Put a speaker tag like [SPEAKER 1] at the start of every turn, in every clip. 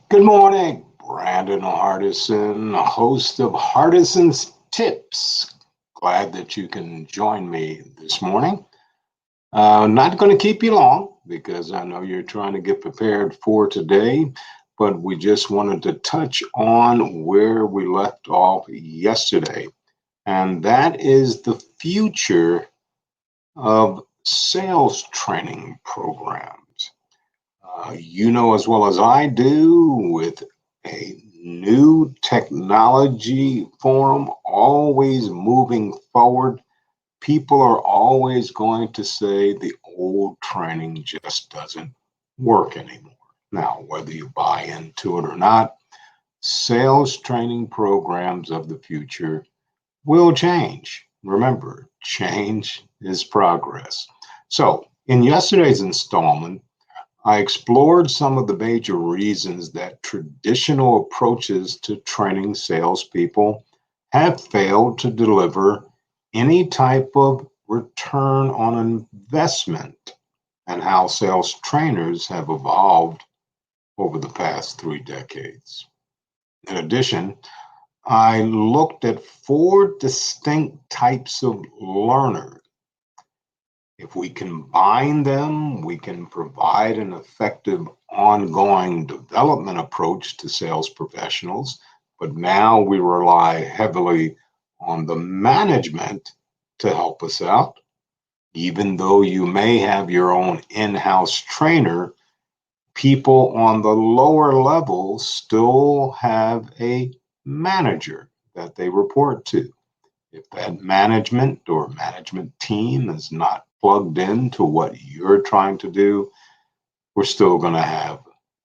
[SPEAKER 1] Good morning, Brandon Hardison, host of Hardison's Tips. Glad that you can join me this morning. Not going to keep you long because I know you're trying to get prepared for today, but we just wanted to touch on where we left off yesterday, and that is the future of sales training programs. You know as well as I do, with a new technology form always moving forward, people are always going to say the old training just doesn't work anymore. Now, whether you buy into it or not, sales training programs of the future will change. Remember, change is progress. So, in yesterday's installment, I explored some of the major reasons that traditional approaches to training salespeople have failed to deliver any type of return on investment, and how sales trainers have evolved over the past 3 decades. In addition, I looked at four distinct types of learners. If we combine them, we can provide an effective ongoing development approach to sales professionals. But now we rely heavily on the management to help us out. Even though you may have your own in house trainer, people on the lower levels still have a manager that they report to. If that management or management team is not plugged into what you're trying to do, we're still going to have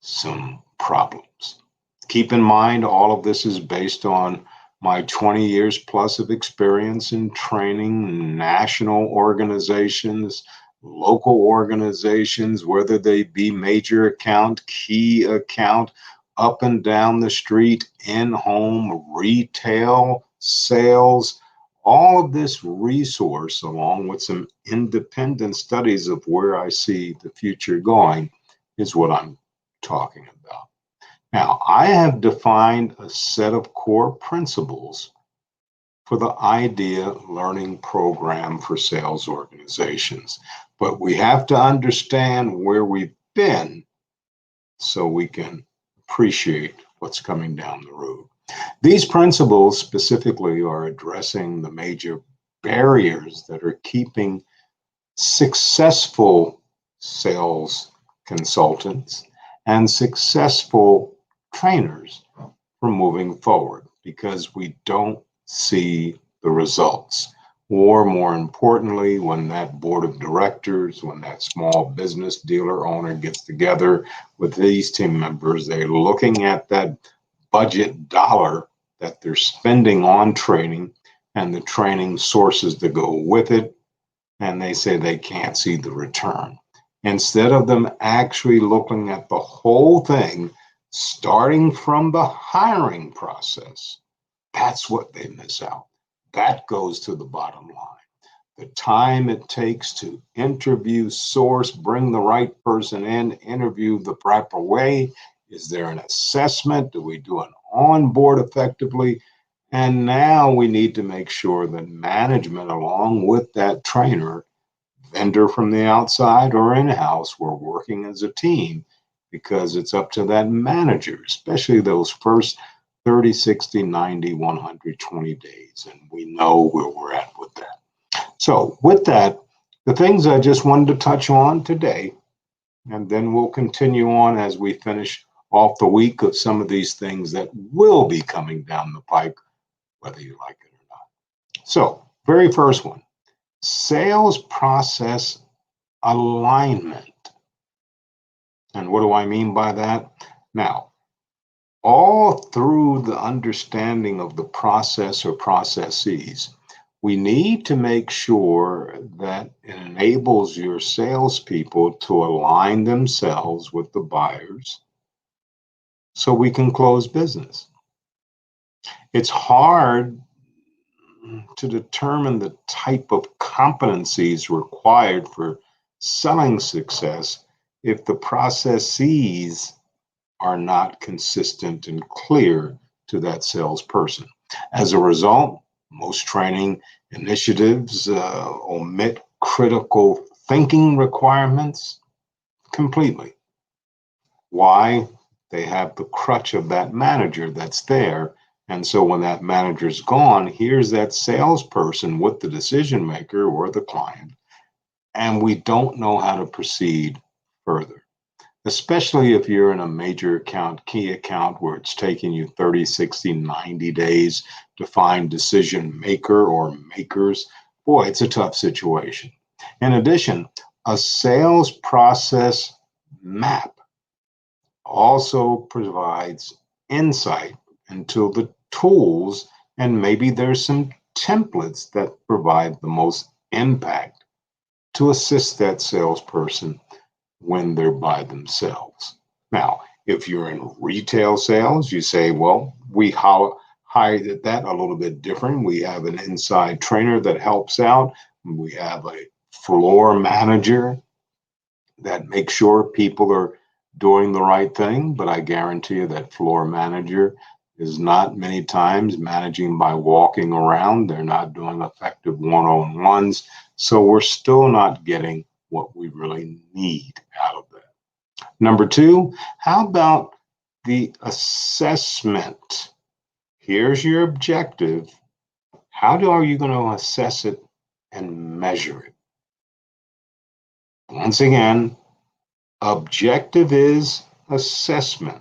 [SPEAKER 1] some problems. Keep in mind, all of this is based on my 20 years plus of experience in training national organizations, local organizations, whether they be major account, key account, up and down the street, in home, retail, sales. All of this resource, along with some independent studies of where I see the future going, is what I'm talking about. Now, I have defined a set of core principles for the IDEA learning program for sales organizations, but we have to understand where we've been so we can appreciate what's coming down the road. These principles specifically are addressing the major barriers that are keeping successful sales consultants and successful trainers from moving forward because we don't see the results. Or more importantly, when that board of directors, when that small business dealer owner gets together with these team members, they're looking at that budget dollar that they're spending on training and the training sources that go with it, and they say they can't see the return. Instead of them actually looking at the whole thing, starting from the hiring process, that's what they miss out. That goes to the bottom line. The time it takes to interview, source, bring the right person in, interview the proper way. Is there an assessment? Do we do an onboard effectively? And now we need to make sure that management, along with that trainer, vendor from the outside or in-house, we're working as a team, because it's up to that manager, especially those first 30, 60, 90, 120 days. And we know where we're at with that. So with that, the things I just wanted to touch on today, and then we'll continue on as we finish off the week of some of these things that will be coming down the pike, whether you like it or not. So, very first one, sales process alignment. And what do I mean by that? Now, all through the understanding of the process or processes, we need to make sure that it enables your salespeople to align themselves with the buyers so we can close business. It's hard to determine the type of competencies required for selling success if the processes are not consistent and clear to that salesperson. As a result, most training initiatives omit critical thinking requirements completely. Why? They have the crutch of that manager that's there. And so when that manager's gone, here's that salesperson with the decision maker or the client, and we don't know how to proceed further. Especially if you're in a major account, key account, where it's taking you 30, 60, 90 days to find decision maker or makers. Boy, it's a tough situation. In addition, a sales process map also provides insight into the tools, and maybe there's some templates that provide the most impact to assist that salesperson when they're by themselves. Now, if you're in retail sales, you say, well, we hide that a little bit different. We have an inside trainer that helps out. We have a floor manager that makes sure people are doing the right thing. But I guarantee you that floor manager is not many times managing by walking around. They're not doing effective one-on-ones. So we're still not getting what we really need out of that. Number two, how about the assessment? Here's your objective. How are you going to assess it and measure it? Once again, objective is assessment.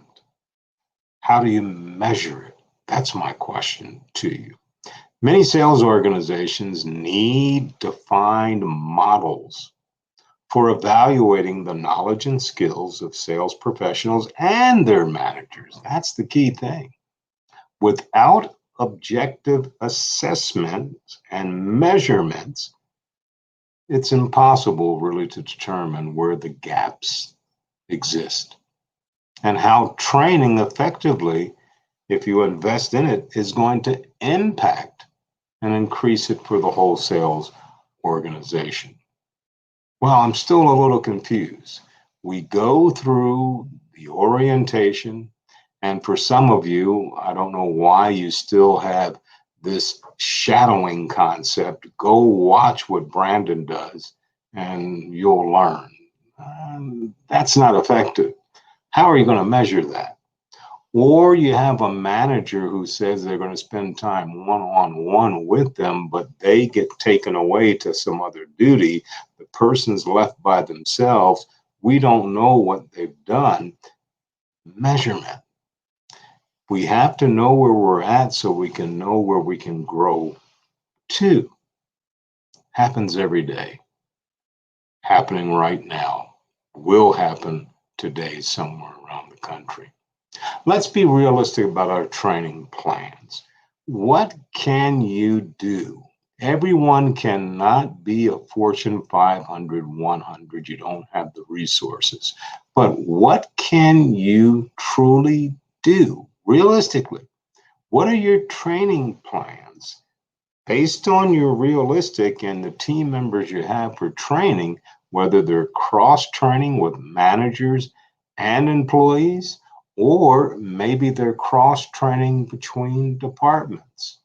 [SPEAKER 1] How do you measure it? That's my question to you. Many sales organizations need defined models for evaluating the knowledge and skills of sales professionals and their managers. That's the key thing. Without objective assessments and measurements, it's impossible really to determine where the gaps exist and how training effectively, if you invest in it, is going to impact and increase it for the whole sales organization. Well, I'm still a little confused. We go through the orientation, and for some of you, I don't know why you still have this shadowing concept. Go watch what Brandon does, and you'll learn. That's not effective. How are you going to measure that? Or you have a manager who says they're going to spend time one-on-one with them, but they get taken away to some other duty. The person's left by themselves. We don't know what they've done. Measurement. We have to know where we're at so we can know where we can grow to. Happens every day. Happening right now. Will happen today somewhere around the country. Let's be realistic about our training plans. What can you do? Everyone cannot be a Fortune 500, 100. You don't have the resources. But what can you truly do? Realistically, what are your training plans? Based on your realistic and the team members you have for training, whether they're cross-training with managers and employees, or maybe they're cross-training between departments.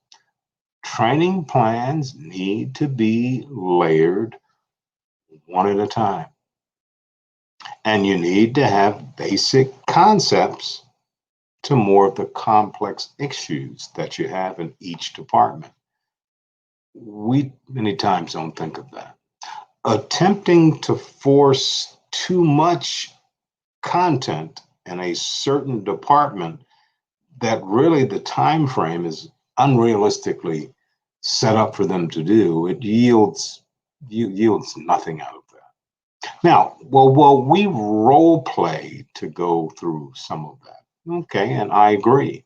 [SPEAKER 1] Training plans need to be layered one at a time. And you need to have basic concepts to more of the complex issues that you have in each department. We many times don't think of that. Attempting to force too much content in a certain department that really the time frame is unrealistically set up for them to do, it yields nothing out of that. Now, well, we role play to go through some of that. Okay, and I agree.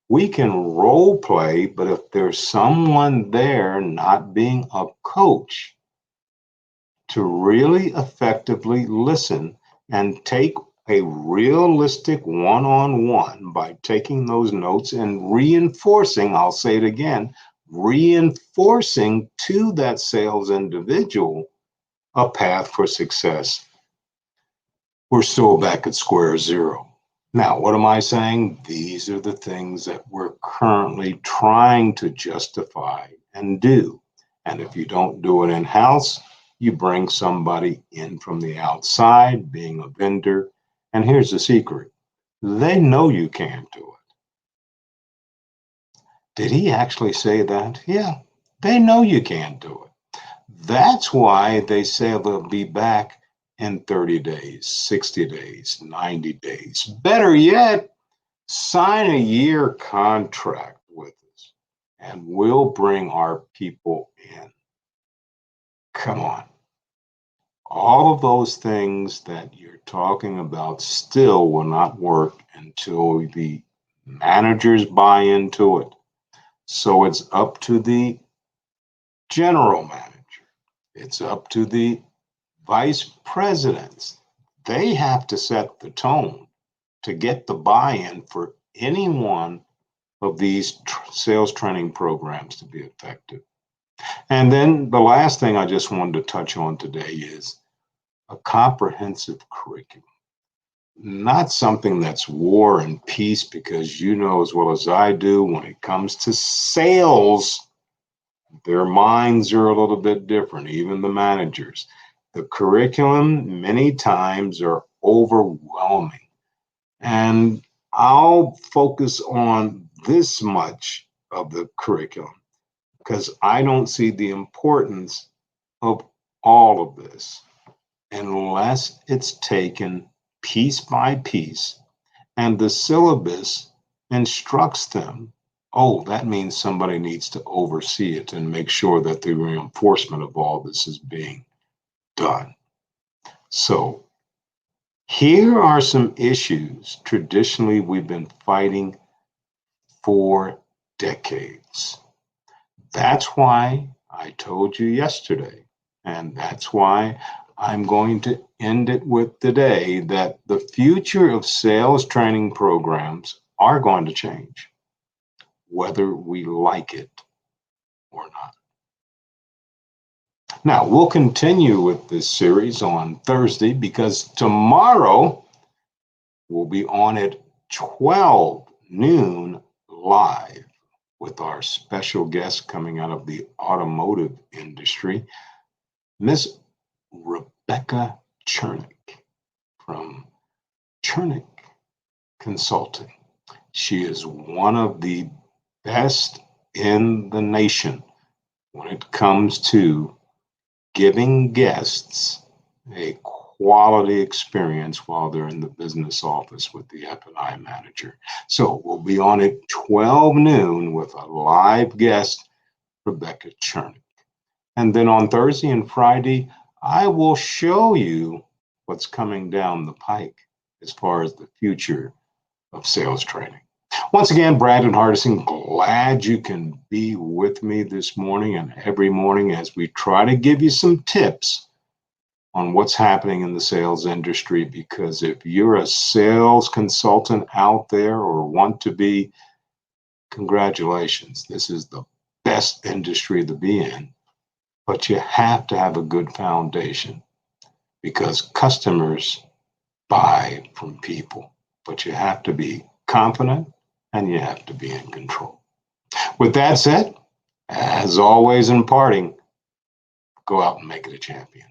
[SPEAKER 1] We can role play, but if there's someone there not being a coach to really effectively listen and take a realistic one-on-one by taking those notes and reinforcing, I'll say it again, reinforcing to that sales individual a path for success, we're still back at square zero. Now, what am I saying? These are the things that we're currently trying to justify and do. And if you don't do it in-house, you bring somebody in from the outside, being a vendor. And here's the secret. They know you can't do it. Did he actually say that? Yeah, they know you can't do it. That's why they say they'll be back in 30 days, 60 days, 90 days. Better yet, sign a year contract with us and we'll bring our people in. Come on. All of those things that you're talking about still will not work until the managers buy into it. So it's up to the general manager, it's up to the vice presidents. They have to set the tone to get the buy-in for any one of these sales training programs to be effective. And then the last thing I just wanted to touch on today is a comprehensive curriculum. Not something that's war and peace, because you know as well as I do, when it comes to sales, their minds are a little bit different, even the managers. The curriculum many times are overwhelming. And I'll focus on this much of the curriculum because I don't see the importance of all of this unless it's taken piece by piece and the syllabus instructs them. Oh, that means somebody needs to oversee it and make sure that the reinforcement of all this is being done. So here are some issues traditionally we've been fighting for decades. That's why I told you yesterday, and that's why I'm going to end it with today, that the future of sales training programs are going to change, whether we like it or not. Now, we'll continue with this series on Thursday because tomorrow we'll be on at 12 noon live with our special guest coming out of the automotive industry, Miss Rebecca Chernick from Chernick Consulting. She is one of the best in the nation when it comes to giving guests a quality experience while they're in the business office with the F&I manager. So we'll be on at 12 noon with a live guest, Rebecca Chernick. And then on Thursday and Friday, I will show you what's coming down the pike as far as the future of sales training. Once again, Brandon Hardison, glad you can be with me this morning and every morning as we try to give you some tips on what's happening in the sales industry. Because if you're a sales consultant out there or want to be, congratulations. This is the best industry to be in. But you have to have a good foundation because customers buy from people. But you have to be confident and you have to be in control. With that said, as always in parting, go out and make it a champion.